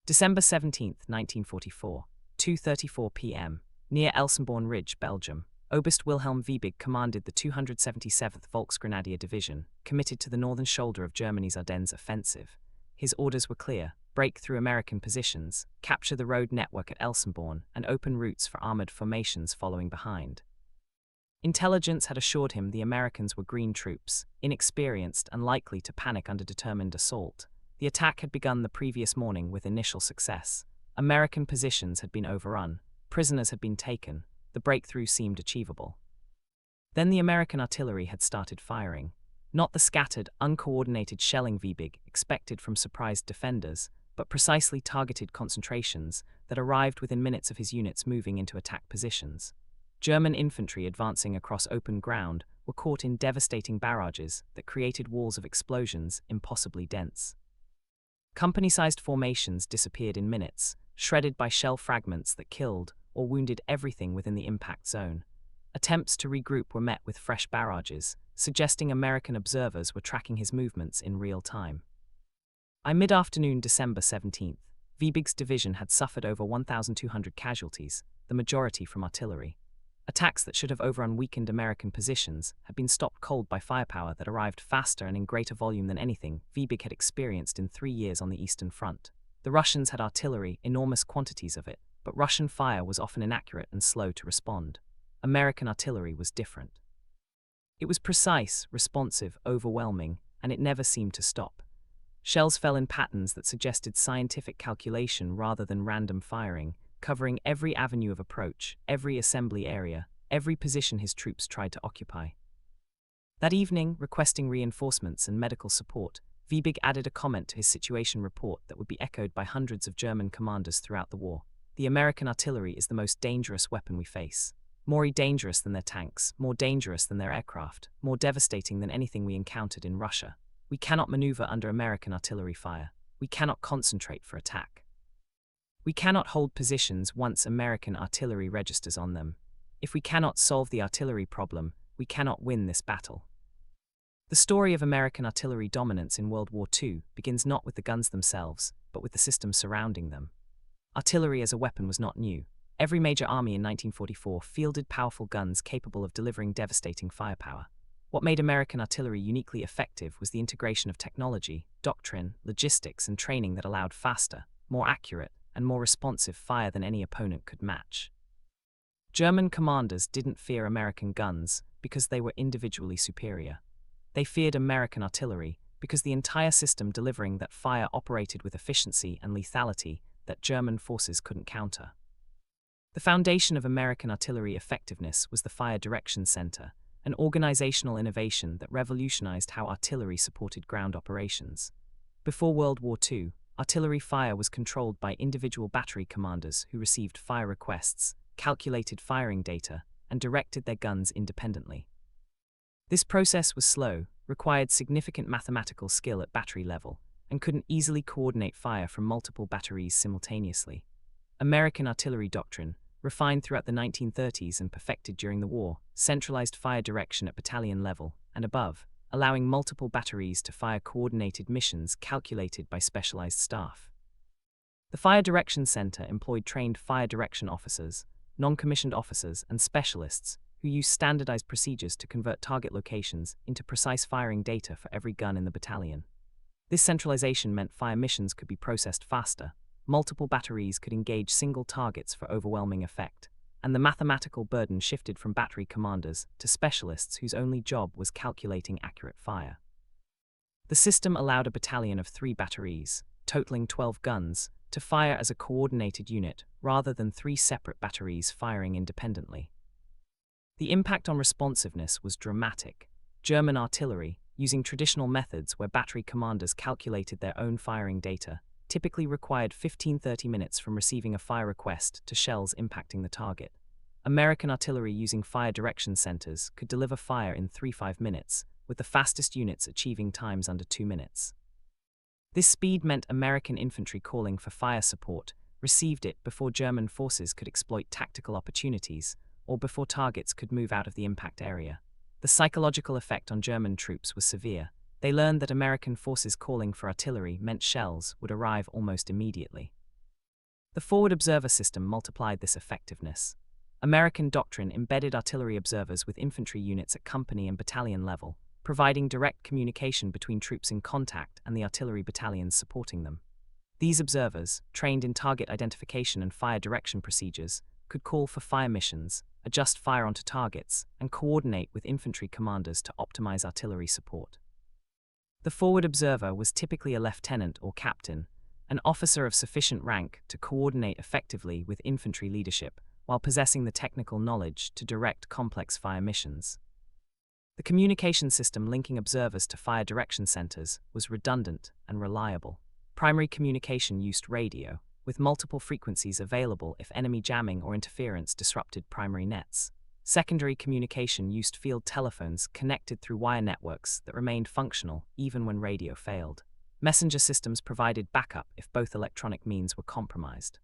December 17, 1944, 2:34 p.m., near Elsenborn Ridge, Belgium, Oberst Wilhelm Wiebig commanded the 277th Volksgrenadier Division, committed to the northern shoulder of Germany's Ardennes Offensive. His orders were clear: break through American positions, capture the road network at Elsenborn, and open routes for armored formations following behind. Intelligence had assured him the Americans were green troops, inexperienced and likely to panic under determined assault. The attack had begun the previous morning with initial success. American positions had been overrun, prisoners had been taken, the breakthrough seemed achievable. Then the American artillery had started firing. Not the scattered, uncoordinated shelling Wiebig expected from surprised defenders, but precisely targeted concentrations that arrived within minutes of his units moving into attack positions. German infantry advancing across open ground were caught in devastating barrages that created walls of explosions impossibly dense. Company-sized formations disappeared in minutes, shredded by shell fragments that killed or wounded everything within the impact zone. Attempts to regroup were met with fresh barrages, suggesting American observers were tracking his movements in real time. By mid-afternoon December 17th, Wiebig's division had suffered over 1,200 casualties, the majority from artillery. Attacks that should have overrun weakened American positions had been stopped cold by firepower that arrived faster and in greater volume than anything Wiebig had experienced in 3 years on the Eastern Front. The Russians had artillery, enormous quantities of it, but Russian fire was often inaccurate and slow to respond. American artillery was different. It was precise, responsive, overwhelming, and it never seemed to stop. Shells fell in patterns that suggested scientific calculation rather than random firing, covering every avenue of approach, every assembly area, every position his troops tried to occupy. That evening, requesting reinforcements and medical support, Wiebig added a comment to his situation report that would be echoed by hundreds of German commanders throughout the war. The American artillery is the most dangerous weapon we face. More dangerous than their tanks, more dangerous than their aircraft, more devastating than anything we encountered in Russia. We cannot maneuver under American artillery fire. We cannot concentrate for attack. We cannot hold positions once American artillery registers on them. If we cannot solve the artillery problem, we cannot win this battle. The story of American artillery dominance in World War II begins not with the guns themselves, but with the systems surrounding them. Artillery as a weapon was not new. Every major army in 1944 fielded powerful guns capable of delivering devastating firepower. What made American artillery uniquely effective was the integration of technology, doctrine, logistics, and training that allowed faster, more accurate, and more responsive fire than any opponent could match. German commanders didn't fear American guns because they were individually superior. They feared American artillery because the entire system delivering that fire operated with efficiency and lethality that German forces couldn't counter. The foundation of American artillery effectiveness was the Fire Direction Center, an organizational innovation that revolutionized how artillery supported ground operations. Before World War II, artillery fire was controlled by individual battery commanders who received fire requests, calculated firing data, and directed their guns independently. This process was slow, required significant mathematical skill at battery level, and couldn't easily coordinate fire from multiple batteries simultaneously. American artillery doctrine, refined throughout the 1930s and perfected during the war, centralized fire direction at battalion level and above, allowing multiple batteries to fire coordinated missions calculated by specialized staff. The Fire Direction Center employed trained fire direction officers, non-commissioned officers, and specialists who used standardized procedures to convert target locations into precise firing data for every gun in the battalion. This centralization meant fire missions could be processed faster, multiple batteries could engage single targets for overwhelming effect, and the mathematical burden shifted from battery commanders to specialists whose only job was calculating accurate fire. The system allowed a battalion of 3 batteries, totaling 12 guns, to fire as a coordinated unit rather than 3 separate batteries firing independently. The impact on responsiveness was dramatic. German artillery, using traditional methods where battery commanders calculated their own firing data, typically required 15–30 minutes from receiving a fire request to shells impacting the target. American artillery using fire direction centers could deliver fire in 3–5 minutes, with the fastest units achieving times under 2 minutes. This speed meant American infantry calling for fire support received it before German forces could exploit tactical opportunities, or before targets could move out of the impact area. The psychological effect on German troops was severe. They learned that American forces calling for artillery meant shells would arrive almost immediately. The forward observer system multiplied this effectiveness. American doctrine embedded artillery observers with infantry units at company and battalion level, providing direct communication between troops in contact and the artillery battalions supporting them. These observers, trained in target identification and fire direction procedures, could call for fire missions, adjust fire onto targets, and coordinate with infantry commanders to optimize artillery support. The forward observer was typically a lieutenant or captain, an officer of sufficient rank to coordinate effectively with infantry leadership while possessing the technical knowledge to direct complex fire missions. The communication system linking observers to fire direction centers was redundant and reliable. Primary communication used radio, with multiple frequencies available if enemy jamming or interference disrupted primary nets. Secondary communication used field telephones connected through wire networks that remained functional even when radio failed. Messenger systems provided backup if both electronic means were compromised.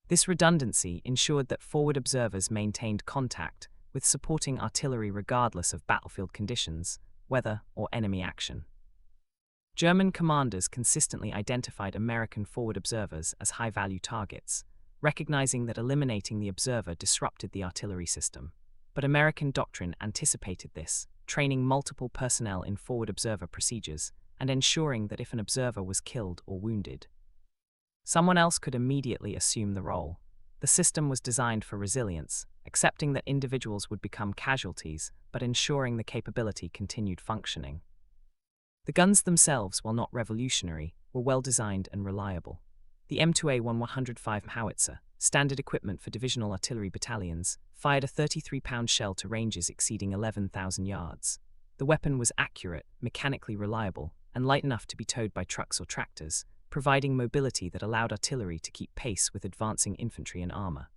This redundancy ensured that forward observers maintained contact with supporting artillery regardless of battlefield conditions, weather, or enemy action. German commanders consistently identified American forward observers as high-value targets, recognizing that eliminating the observer disrupted the artillery system. But American doctrine anticipated this, training multiple personnel in forward observer procedures and ensuring that if an observer was killed or wounded, someone else could immediately assume the role. The system was designed for resilience, accepting that individuals would become casualties, but ensuring the capability continued functioning. The guns themselves, while not revolutionary, were well designed and reliable. The M2A1 105 howitzer, standard equipment for divisional artillery battalions, fired a 33-pound shell to ranges exceeding 11,000 yards. The weapon was accurate, mechanically reliable, and light enough to be towed by trucks or tractors, providing mobility that allowed artillery to keep pace with advancing infantry and armor.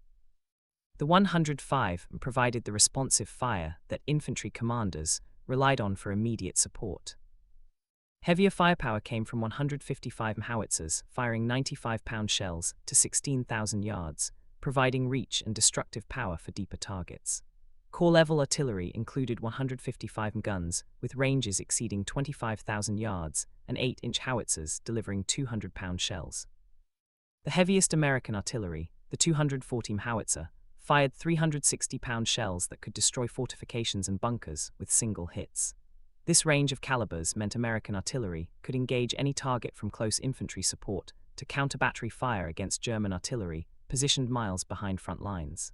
The 105 provided the responsive fire that infantry commanders relied on for immediate support. Heavier firepower came from 155 howitzers, firing 95-pound shells to 16,000 yards, providing reach and destructive power for deeper targets. Corps-level artillery included 155 guns, with ranges exceeding 25,000 yards, and 8-inch howitzers delivering 200-pound shells. The heaviest American artillery, the 240 howitzer, fired 360-pound shells that could destroy fortifications and bunkers with single hits. This range of calibers meant American artillery could engage any target from close infantry support to counter-battery fire against German artillery positioned miles behind front lines.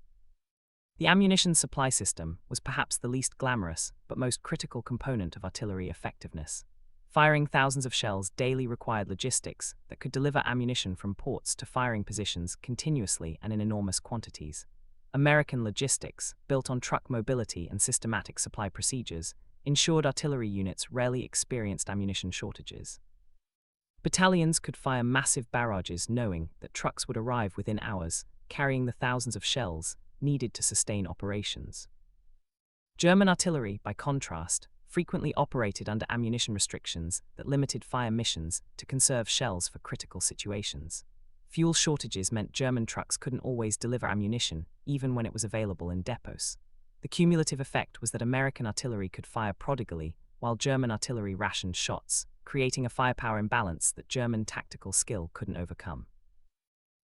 The ammunition supply system was perhaps the least glamorous but most critical component of artillery effectiveness. Firing thousands of shells daily required logistics that could deliver ammunition from ports to firing positions continuously and in enormous quantities. American logistics, built on truck mobility and systematic supply procedures, ensured artillery units rarely experienced ammunition shortages. Battalions could fire massive barrages knowing that trucks would arrive within hours, carrying the thousands of shells needed to sustain operations. German artillery, by contrast, frequently operated under ammunition restrictions that limited fire missions to conserve shells for critical situations. Fuel shortages meant German trucks couldn't always deliver ammunition, even when it was available in depots. The cumulative effect was that American artillery could fire prodigally, while German artillery rationed shots, creating a firepower imbalance that German tactical skill couldn't overcome.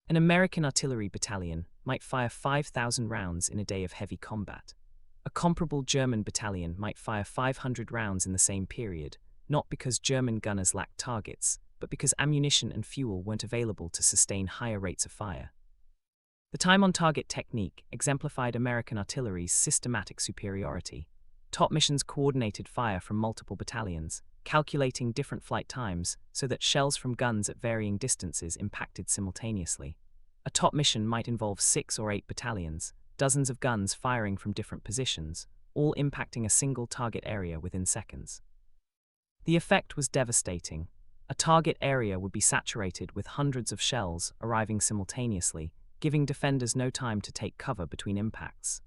An American artillery battalion might fire 5,000 rounds in a day of heavy combat. A comparable German battalion might fire 500 rounds in the same period, not because German gunners lacked targets, but because ammunition and fuel weren't available to sustain higher rates of fire. The time-on-target technique exemplified American artillery's systematic superiority. Top missions coordinated fire from multiple battalions, calculating different flight times so that shells from guns at varying distances impacted simultaneously. A top mission might involve 6 or 8 battalions, dozens of guns firing from different positions, all impacting a single target area within seconds. The effect was devastating. A target area would be saturated with hundreds of shells arriving simultaneously, giving defenders no time to take cover between impacts.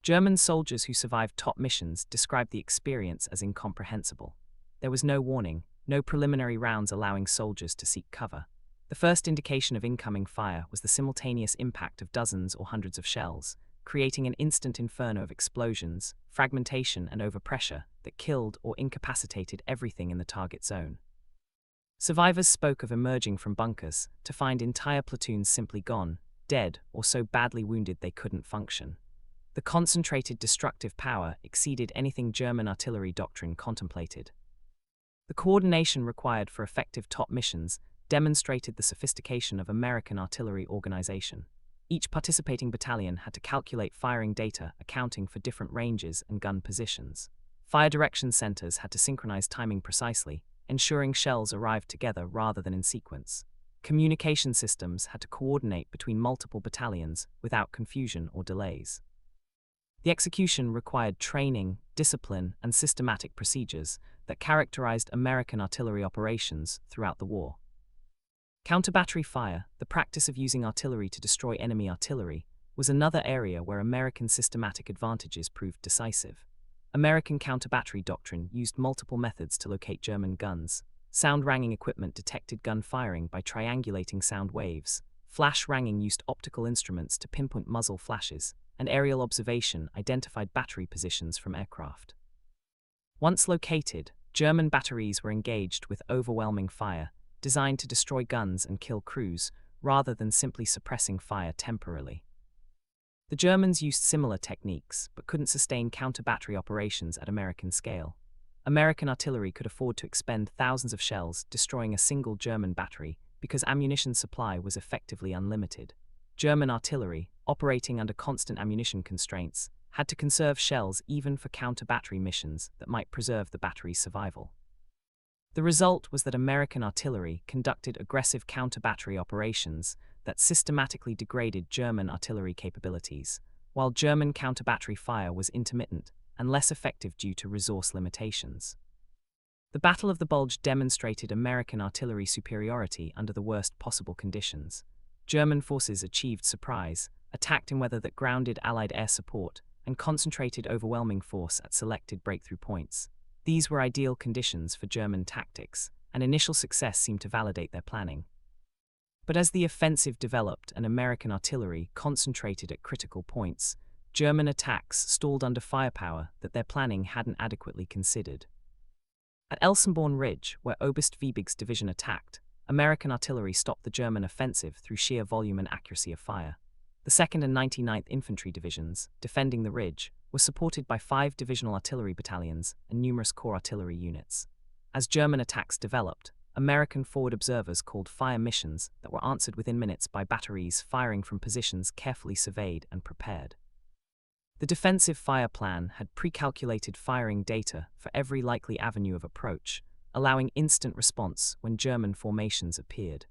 German soldiers who survived top missions described the experience as incomprehensible. There was no warning, no preliminary rounds allowing soldiers to seek cover. The first indication of incoming fire was the simultaneous impact of dozens or hundreds of shells, creating an instant inferno of explosions, fragmentation, and overpressure that killed or incapacitated everything in the target zone. Survivors spoke of emerging from bunkers to find entire platoons simply gone, dead, or so badly wounded they couldn't function. The concentrated destructive power exceeded anything German artillery doctrine contemplated. The coordination required for effective top missions demonstrated the sophistication of American artillery organization. Each participating battalion had to calculate firing data accounting for different ranges and gun positions. Fire direction centers had to synchronize timing precisely, ensuring shells arrived together rather than in sequence. Communication systems had to coordinate between multiple battalions without confusion or delays. The execution required training, discipline, and systematic procedures that characterized American artillery operations throughout the war. Counter-battery fire, the practice of using artillery to destroy enemy artillery, was another area where American systematic advantages proved decisive. American counter-battery doctrine used multiple methods to locate German guns. Sound-ranging equipment detected gun firing by triangulating sound waves. Flash-ranging used optical instruments to pinpoint muzzle flashes, and aerial observation identified battery positions from aircraft. Once located, German batteries were engaged with overwhelming fire, designed to destroy guns and kill crews, rather than simply suppressing fire temporarily. The Germans used similar techniques, but couldn't sustain counter-battery operations at American scale. American artillery could afford to expend thousands of shells destroying a single German battery because ammunition supply was effectively unlimited. German artillery, operating under constant ammunition constraints, had to conserve shells even for counter-battery missions that might preserve the battery's survival. The result was that American artillery conducted aggressive counter-battery operations that systematically degraded German artillery capabilities, while German counter-battery fire was intermittent and less effective due to resource limitations. The Battle of the Bulge demonstrated American artillery superiority under the worst possible conditions. German forces achieved surprise, attacked in weather that grounded Allied air support, and concentrated overwhelming force at selected breakthrough points. These were ideal conditions for German tactics, and initial success seemed to validate their planning. But as the offensive developed and American artillery concentrated at critical points, German attacks stalled under firepower that their planning hadn't adequately considered. At Elsenborn Ridge, where Oberst Wiebig's division attacked, American artillery stopped the German offensive through sheer volume and accuracy of fire. The 2nd and 99th Infantry Divisions, defending the ridge, were supported by 5 divisional artillery battalions and numerous corps artillery units. As German attacks developed, American forward observers called fire missions that were answered within minutes by batteries firing from positions carefully surveyed and prepared. The defensive fire plan had pre-calculated firing data for every likely avenue of approach, allowing instant response when German formations appeared.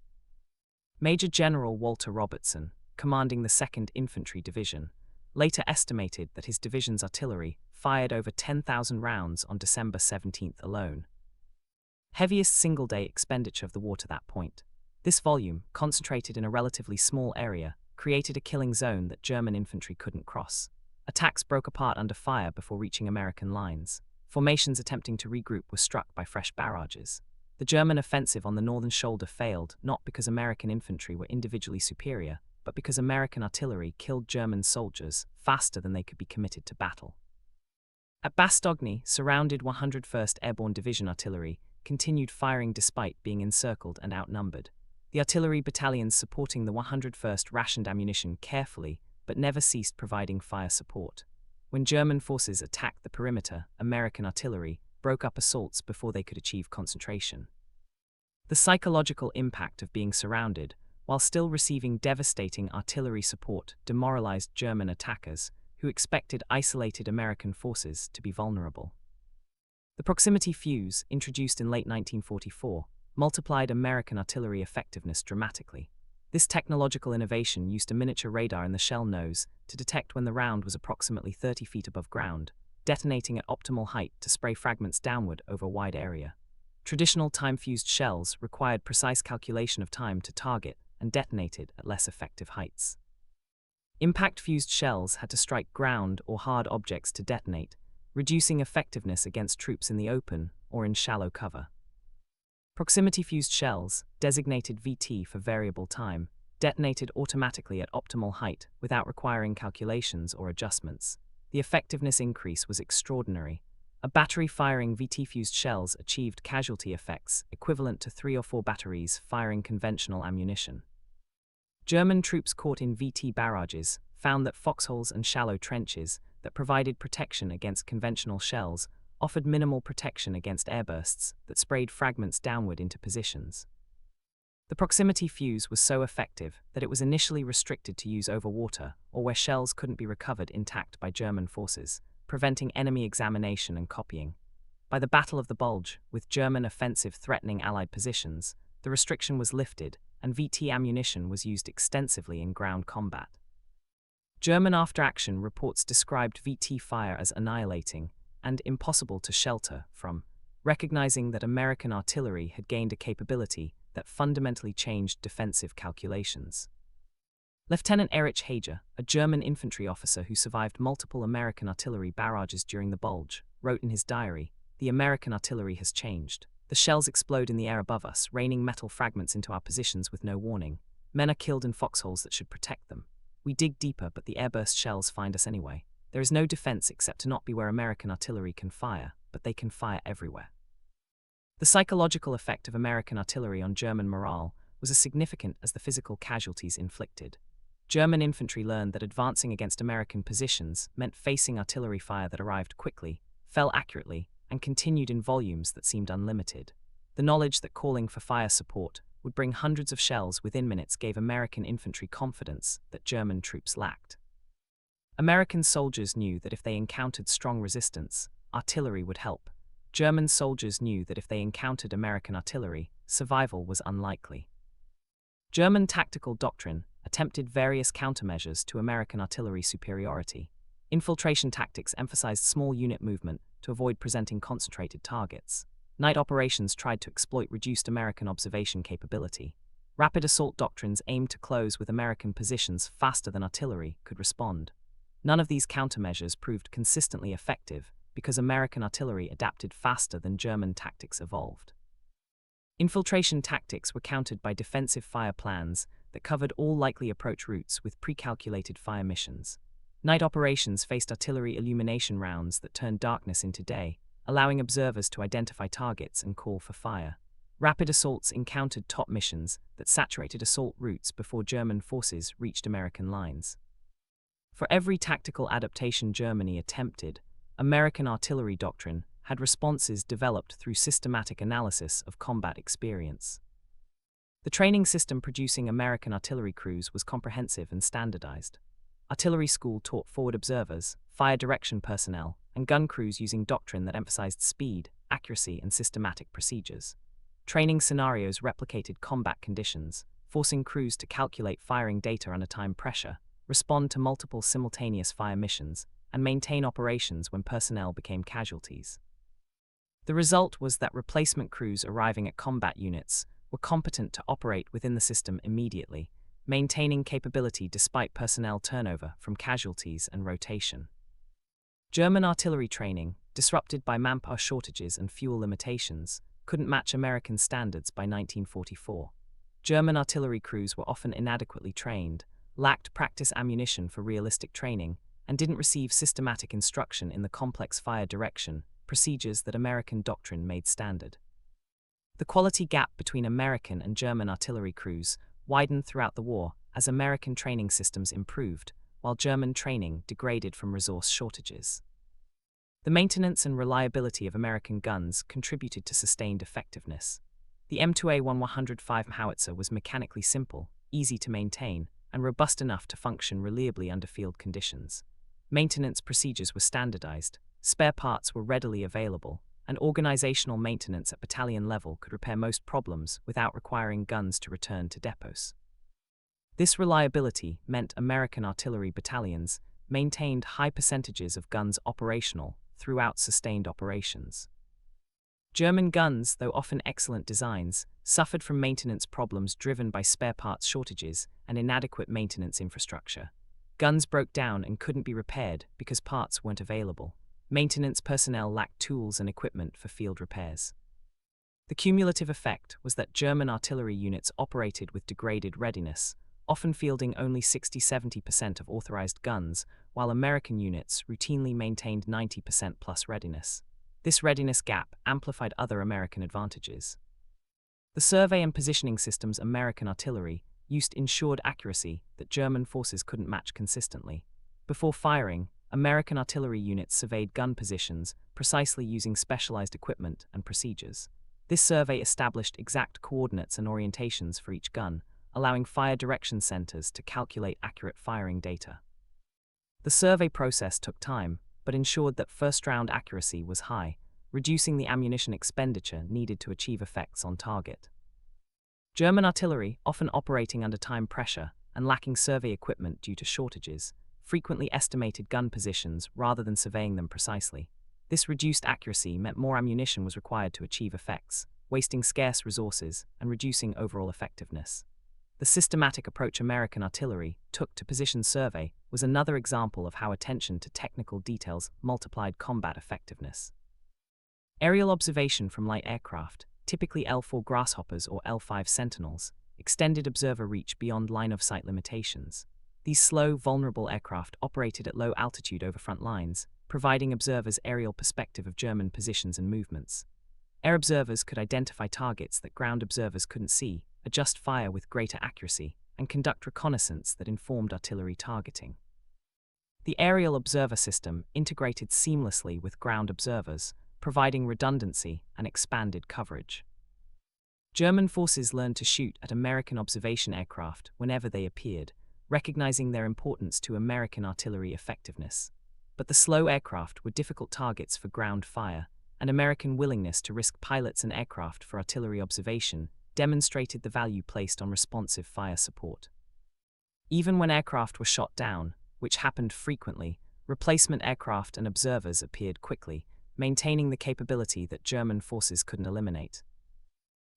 Major General Walter Robertson, commanding the 2nd Infantry Division, later estimated that his division's artillery fired over 10,000 rounds on December 17th alone. Heaviest single-day expenditure of the war to that point. This volume, concentrated in a relatively small area, created a killing zone that German infantry couldn't cross. Attacks broke apart under fire before reaching American lines. Formations attempting to regroup were struck by fresh barrages. The German offensive on the northern shoulder failed not because American infantry were individually superior, but because American artillery killed German soldiers faster than they could be committed to battle. At Bastogne, surrounded 101st Airborne Division artillery continued firing despite being encircled and outnumbered. The artillery battalions supporting the 101st rationed ammunition carefully, but never ceased providing fire support. When German forces attacked the perimeter, American artillery broke up assaults before they could achieve concentration. The psychological impact of being surrounded, while still receiving devastating artillery support, demoralized German attackers, who expected isolated American forces to be vulnerable. The proximity fuse, introduced in late 1944, multiplied American artillery effectiveness dramatically. This technological innovation used a miniature radar in the shell nose to detect when the round was approximately 30 feet above ground, detonating at optimal height to spray fragments downward over a wide area. Traditional time-fused shells required precise calculation of time to target and detonated at less effective heights. Impact-fused shells had to strike ground or hard objects to detonate, reducing effectiveness against troops in the open or in shallow cover. Proximity-fused shells, designated VT for variable time, detonated automatically at optimal height without requiring calculations or adjustments. The effectiveness increase was extraordinary. A battery firing VT-fused shells achieved casualty effects equivalent to 3 or 4 batteries firing conventional ammunition. German troops caught in VT barrages found that foxholes and shallow trenches that provided protection against conventional shells offered minimal protection against airbursts that sprayed fragments downward into positions. The proximity fuse was so effective that it was initially restricted to use over water or where shells couldn't be recovered intact by German forces, preventing enemy examination and copying. By the Battle of the Bulge, with German offensive threatening Allied positions, the restriction was lifted and VT ammunition was used extensively in ground combat. German after-action reports described VT fire as annihilating and impossible to shelter from, recognizing that American artillery had gained a capability that fundamentally changed defensive calculations. Lieutenant Erich Hager, a German infantry officer who survived multiple American artillery barrages during the Bulge, wrote in his diary, "The American artillery has changed. The shells explode in the air above us, raining metal fragments into our positions with no warning. Men are killed in foxholes that should protect them. We dig deeper, but the airburst shells find us anyway. There is no defense except to not be where American artillery can fire, but they can fire everywhere." The psychological effect of American artillery on German morale was as significant as the physical casualties inflicted. German infantry learned that advancing against American positions meant facing artillery fire that arrived quickly, fell accurately, and continued in volumes that seemed unlimited. The knowledge that calling for fire support would bring hundreds of shells within minutes gave American infantry confidence that German troops lacked. American soldiers knew that if they encountered strong resistance, artillery would help. German soldiers knew that if they encountered American artillery, survival was unlikely. German tactical doctrine attempted various countermeasures to American artillery superiority. Infiltration tactics emphasized small unit movement to avoid presenting concentrated targets. Night operations tried to exploit reduced American observation capability. Rapid assault doctrines aimed to close with American positions faster than artillery could respond. None of these countermeasures proved consistently effective because American artillery adapted faster than German tactics evolved. Infiltration tactics were countered by defensive fire plans that covered all likely approach routes with pre-calculated fire missions. Night operations faced artillery illumination rounds that turned darkness into day, allowing observers to identify targets and call for fire. Rapid assaults encountered top missions that saturated assault routes before German forces reached American lines. For every tactical adaptation Germany attempted, American artillery doctrine had responses developed through systematic analysis of combat experience. The training system producing American artillery crews was comprehensive and standardized. Artillery school taught forward observers, fire direction personnel, and gun crews using doctrine that emphasized speed, accuracy, and systematic procedures. Training scenarios replicated combat conditions, forcing crews to calculate firing data under time pressure, respond to multiple simultaneous fire missions, and maintain operations when personnel became casualties. The result was that replacement crews arriving at combat units were competent to operate within the system immediately, maintaining capability despite personnel turnover from casualties and rotation. German artillery training, disrupted by manpower shortages and fuel limitations, couldn't match American standards by 1944. German artillery crews were often inadequately trained, lacked practice ammunition for realistic training, and didn't receive systematic instruction in the complex fire direction procedures that American doctrine made standard. The quality gap between American and German artillery crews widened throughout the war as American training systems improved, while German training degraded from resource shortages. The maintenance and reliability of American guns contributed to sustained effectiveness. The M2A1 howitzer was mechanically simple, easy to maintain, and robust enough to function reliably under field conditions. Maintenance procedures were standardized, spare parts were readily available, and organizational maintenance at battalion level could repair most problems without requiring guns to return to depots. This reliability meant American artillery battalions maintained high percentages of guns operational throughout sustained operations. German guns, though often excellent designs, suffered from maintenance problems driven by spare parts shortages and inadequate maintenance infrastructure. Guns broke down and couldn't be repaired because parts weren't available. Maintenance personnel lacked tools and equipment for field repairs. The cumulative effect was that German artillery units operated with degraded readiness, often fielding only 60–70% of authorized guns, while American units routinely maintained 90% plus readiness. This readiness gap amplified other American advantages. The survey and positioning systems American artillery used ensured accuracy that German forces couldn't match consistently. Before firing, American artillery units surveyed gun positions precisely using specialized equipment and procedures. This survey established exact coordinates and orientations for each gun, allowing fire direction centers to calculate accurate firing data. The survey process took time, but ensured that first-round accuracy was high, reducing the ammunition expenditure needed to achieve effects on target. German artillery, often operating under time pressure and lacking survey equipment due to shortages, frequently estimated gun positions rather than surveying them precisely. This reduced accuracy meant more ammunition was required to achieve effects, wasting scarce resources and reducing overall effectiveness. The systematic approach American artillery took to position survey was another example of how attention to technical details multiplied combat effectiveness. Aerial observation from light aircraft, typically L4 Grasshoppers or L5 Sentinels, extended observer reach beyond line-of-sight limitations. These slow, vulnerable aircraft operated at low altitude over front lines, providing observers aerial perspective of German positions and movements. Air observers could identify targets that ground observers couldn't see, adjust fire with greater accuracy, and conduct reconnaissance that informed artillery targeting. The aerial observer system integrated seamlessly with ground observers, providing redundancy and expanded coverage. German forces learned to shoot at American observation aircraft whenever they appeared, recognizing their importance to American artillery effectiveness. But the slow aircraft were difficult targets for ground fire, and American willingness to risk pilots and aircraft for artillery observation demonstrated the value placed on responsive fire support. Even when aircraft were shot down, which happened frequently, replacement aircraft and observers appeared quickly, maintaining the capability that German forces couldn't eliminate.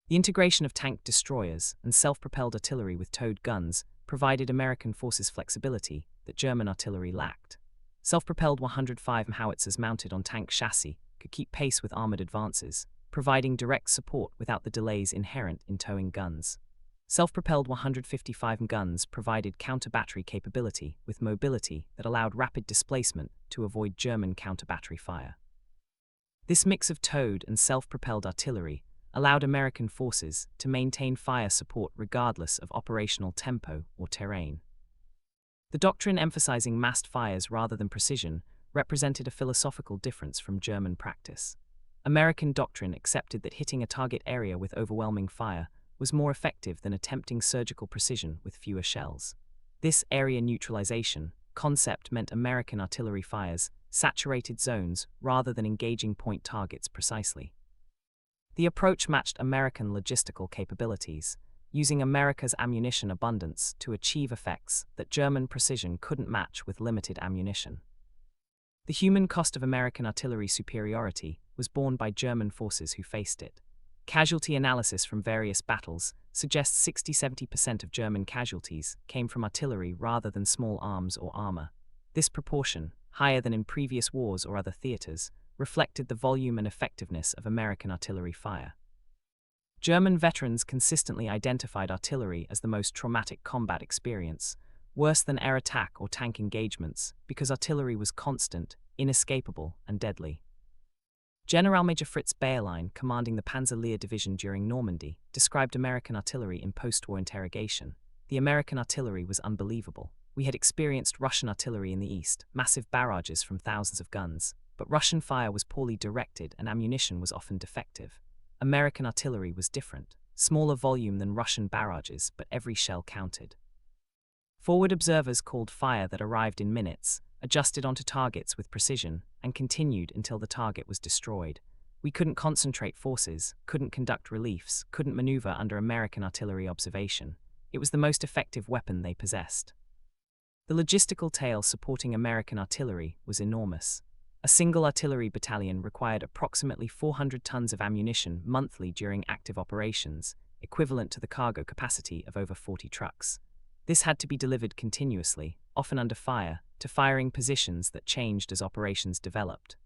The integration of tank destroyers and self-propelled artillery with towed guns provided American forces flexibility that German artillery lacked. Self-propelled 105 howitzers mounted on tank chassis could keep pace with armored advances, providing direct support without the delays inherent in towing guns. Self-propelled 155 guns provided counter-battery capability with mobility that allowed rapid displacement to avoid German counter-battery fire. This mix of towed and self-propelled artillery allowed American forces to maintain fire support regardless of operational tempo or terrain. The doctrine emphasizing massed fires rather than precision represented a philosophical difference from German practice. American doctrine accepted that hitting a target area with overwhelming fire was more effective than attempting surgical precision with fewer shells. This area neutralization concept meant American artillery fires saturated zones rather than engaging point targets precisely. The approach matched American logistical capabilities, using America's ammunition abundance to achieve effects that German precision couldn't match with limited ammunition. The human cost of American artillery superiority was borne by German forces who faced it. Casualty analysis from various battles suggests 60–70% of German casualties came from artillery rather than small arms or armor. This proportion, higher than in previous wars or other theaters, reflected the volume and effectiveness of American artillery fire. German veterans consistently identified artillery as the most traumatic combat experience, worse than air attack or tank engagements, because artillery was constant, inescapable, and deadly. Generalmajor Fritz Bayerlein, commanding the Panzer-Lehr Division during Normandy, described American artillery in post-war interrogation. The American artillery was unbelievable. We had experienced Russian artillery in the east, massive barrages from thousands of guns, but Russian fire was poorly directed and ammunition was often defective. American artillery was different, smaller volume than Russian barrages, but every shell counted. Forward observers called fire that arrived in minutes, adjusted onto targets with precision, and continued until the target was destroyed. We couldn't concentrate forces, couldn't conduct reliefs, couldn't maneuver under American artillery observation. It was the most effective weapon they possessed. The logistical tail supporting American artillery was enormous. A single artillery battalion required approximately 400 tons of ammunition monthly during active operations, equivalent to the cargo capacity of over 40 trucks. This had to be delivered continuously, often under fire, to firing positions that changed as operations developed.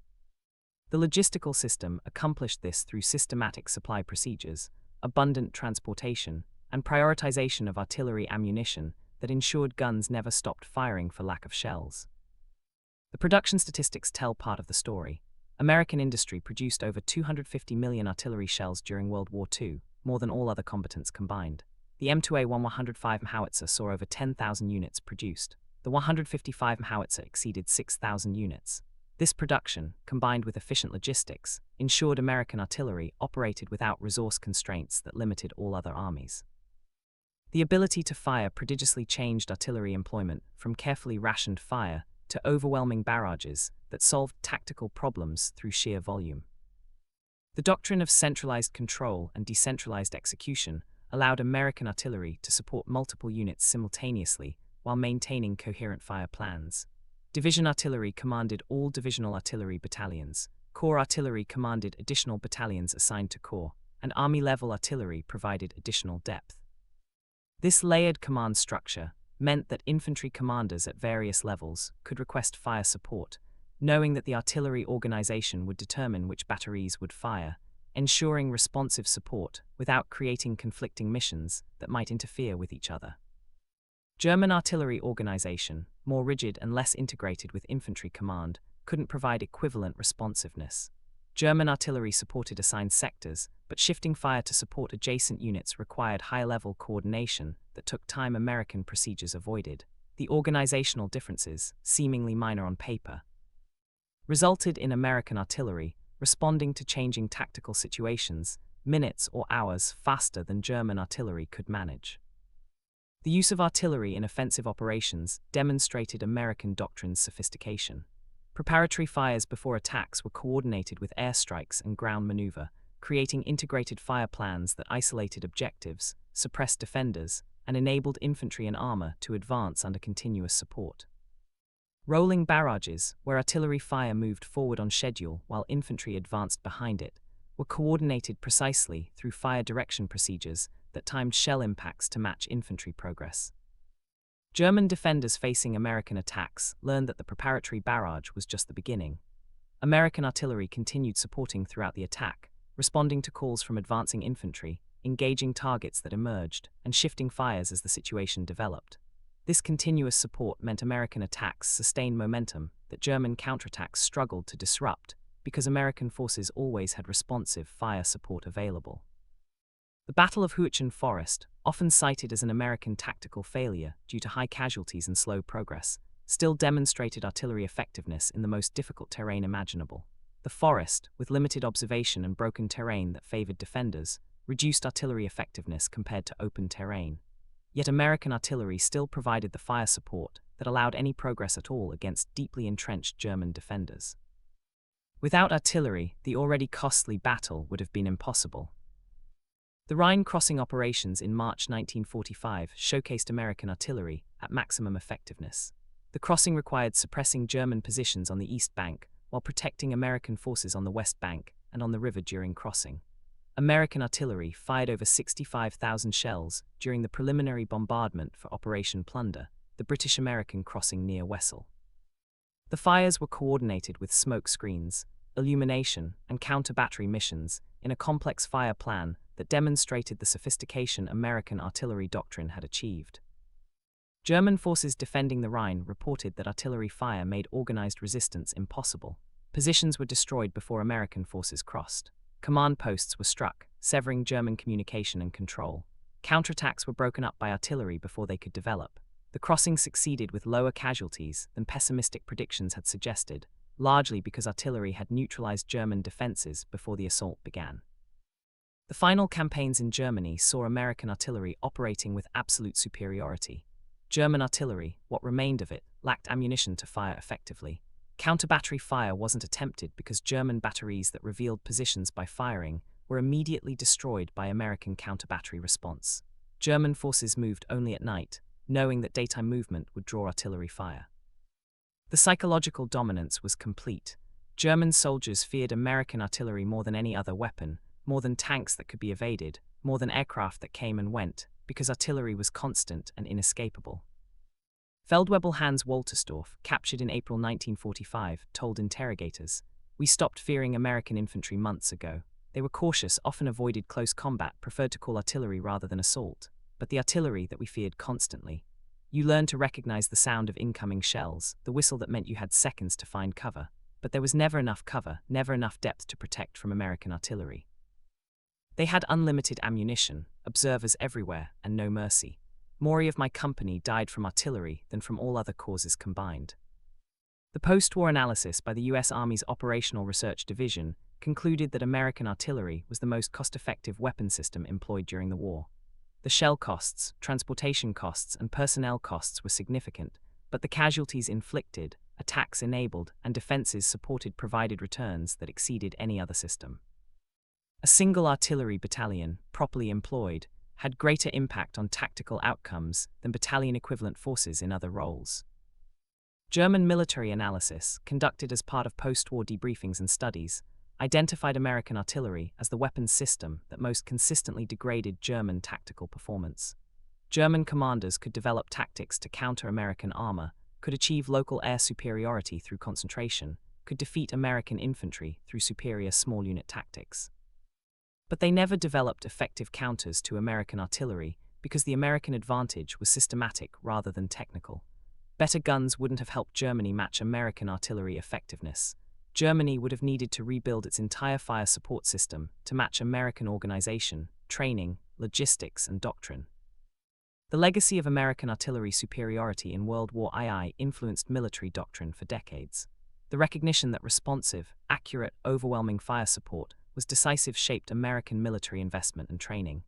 The logistical system accomplished this through systematic supply procedures, abundant transportation, and prioritization of artillery ammunition that ensured guns never stopped firing for lack of shells. The production statistics tell part of the story. American industry produced over 250 million artillery shells during World War II, more than all other combatants combined. The M2A1 105mm howitzer saw over 10,000 units produced. The 155mm howitzer exceeded 6,000 units. This production, combined with efficient logistics, ensured American artillery operated without resource constraints that limited all other armies. The ability to fire prodigiously changed artillery employment from carefully rationed fire to overwhelming barrages that solved tactical problems through sheer volume. The doctrine of centralized control and decentralized execution allowed American artillery to support multiple units simultaneously while maintaining coherent fire plans. Division artillery commanded all divisional artillery battalions, corps artillery commanded additional battalions assigned to corps, and army-level artillery provided additional depth. This layered command structure meant that infantry commanders at various levels could request fire support, knowing that the artillery organization would determine which batteries would fire, ensuring responsive support without creating conflicting missions that might interfere with each other. German artillery organization, more rigid and less integrated with infantry command, couldn't provide equivalent responsiveness. German artillery supported assigned sectors, but shifting fire to support adjacent units required high-level coordination that took time American procedures avoided. The organizational differences, seemingly minor on paper, resulted in American artillery responding to changing tactical situations minutes or hours faster than German artillery could manage. The use of artillery in offensive operations demonstrated American doctrine's sophistication. Preparatory fires before attacks were coordinated with airstrikes and ground maneuver, creating integrated fire plans that isolated objectives, suppressed defenders, and enabled infantry and armor to advance under continuous support. Rolling barrages, where artillery fire moved forward on schedule while infantry advanced behind it, were coordinated precisely through fire direction procedures that timed shell impacts to match infantry progress. German defenders facing American attacks learned that the preparatory barrage was just the beginning. American artillery continued supporting throughout the attack, responding to calls from advancing infantry, engaging targets that emerged, and shifting fires as the situation developed. This continuous support meant American attacks sustained momentum that German counterattacks struggled to disrupt because American forces always had responsive fire support available. The Battle of Huichen Forest, often cited as an American tactical failure due to high casualties and slow progress, still demonstrated artillery effectiveness in the most difficult terrain imaginable. The forest, with limited observation and broken terrain that favored defenders, reduced artillery effectiveness compared to open terrain. Yet American artillery still provided the fire support that allowed any progress at all against deeply entrenched German defenders. Without artillery, the already costly battle would have been impossible. The Rhine crossing operations in March 1945 showcased American artillery at maximum effectiveness. The crossing required suppressing German positions on the east bank while protecting American forces on the west bank and on the river during crossing. American artillery fired over 65,000 shells during the preliminary bombardment for Operation Plunder, the British-American crossing near Wesel. The fires were coordinated with smoke screens, illumination, and counter-battery missions in a complex fire plan that demonstrated the sophistication American artillery doctrine had achieved. German forces defending the Rhine reported that artillery fire made organized resistance impossible. Positions were destroyed before American forces crossed. Command posts were struck, severing German communication and control. Counterattacks were broken up by artillery before they could develop. The crossing succeeded with lower casualties than pessimistic predictions had suggested, largely because artillery had neutralized German defenses before the assault began. The final campaigns in Germany saw American artillery operating with absolute superiority. German artillery, what remained of it, lacked ammunition to fire effectively. Counter-battery fire wasn't attempted because German batteries that revealed positions by firing were immediately destroyed by American counter-battery response. German forces moved only at night, knowing that daytime movement would draw artillery fire. The psychological dominance was complete. German soldiers feared American artillery more than any other weapon, more than tanks that could be evaded, more than aircraft that came and went, because artillery was constant and inescapable. Feldwebel Hans Wolterstorff, captured in April 1945, told interrogators, "We stopped fearing American infantry months ago. They were cautious, often avoided close combat, preferred to call artillery rather than assault. But the artillery that we feared constantly. You learned to recognize the sound of incoming shells, the whistle that meant you had seconds to find cover. but there was never enough cover, never enough depth to protect from American artillery. They had unlimited ammunition, observers everywhere, and no mercy. More of my company died from artillery than from all other causes combined. The post-war analysis by the U.S. Army's Operational Research Division concluded that American artillery was the most cost-effective weapon system employed during the war. The shell costs, transportation costs, and personnel costs were significant, but the casualties inflicted, attacks enabled, and defenses supported provided returns that exceeded any other system. A single artillery battalion, properly employed, had greater impact on tactical outcomes than battalion-equivalent forces in other roles. German military analysis, conducted as part of post-war debriefings and studies, identified American artillery as the weapons system that most consistently degraded German tactical performance. German commanders could develop tactics to counter American armor, could achieve local air superiority through concentration, could defeat American infantry through superior small unit tactics. But they never developed effective counters to American artillery because the American advantage was systematic rather than technical. Better guns wouldn't have helped Germany match American artillery effectiveness. Germany would have needed to rebuild its entire fire support system to match American organization, training, logistics, and doctrine. The legacy of American artillery superiority in World War II influenced military doctrine for decades. The recognition that responsive, accurate, overwhelming fire support was decisive shaped American military investment and training.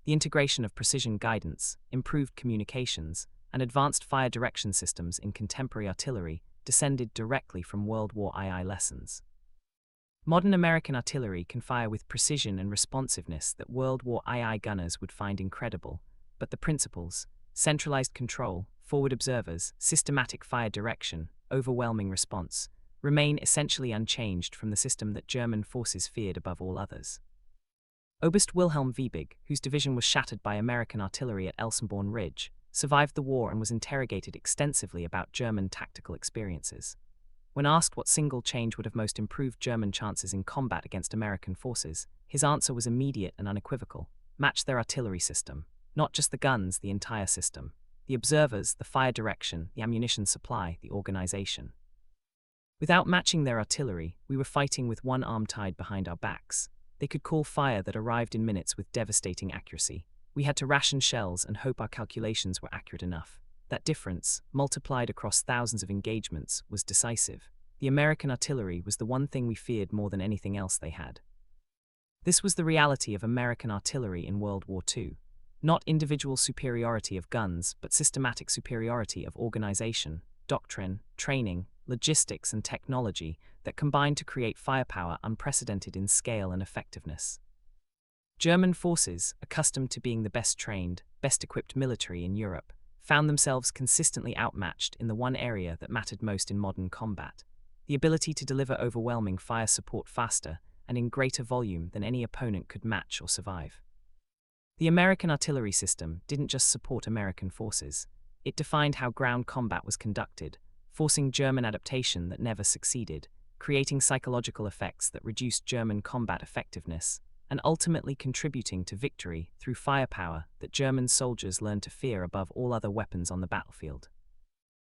The integration of precision guidance, improved communications, and advanced fire direction systems in contemporary artillery descended directly from World War II lessons. Modern American artillery can fire with precision and responsiveness that World War II gunners would find incredible, but the principles, centralized control, forward observers, systematic fire direction, overwhelming response, remain essentially unchanged from the system that German forces feared above all others. Oberst Wilhelm Wiebig, whose division was shattered by American artillery at Elsenborn Ridge, survived the war and was interrogated extensively about German tactical experiences. When asked what single change would have most improved German chances in combat against American forces, his answer was immediate and unequivocal: match their artillery system. Not just the guns, the entire system. The observers, the fire direction, the ammunition supply, the organization. Without matching their artillery, we were fighting with one arm tied behind our backs. They could call fire that arrived in minutes with devastating accuracy. We had to ration shells and hope our calculations were accurate enough. That difference, multiplied across thousands of engagements, was decisive. The American artillery was the one thing we feared more than anything else they had. This was the reality of American artillery in World War II. Not individual superiority of guns, but systematic superiority of organization, doctrine, training, logistics, and technology that combined to create firepower unprecedented in scale and effectiveness. German forces, accustomed to being the best trained, best equipped military in Europe, found themselves consistently outmatched in the one area that mattered most in modern combat: the ability to deliver overwhelming fire support faster and in greater volume than any opponent could match or survive. The American artillery system didn't just support American forces, it defined how ground combat was conducted, forcing German adaptation that never succeeded, creating psychological effects that reduced German combat effectiveness, and ultimately contributing to victory through firepower that German soldiers learned to fear above all other weapons on the battlefield.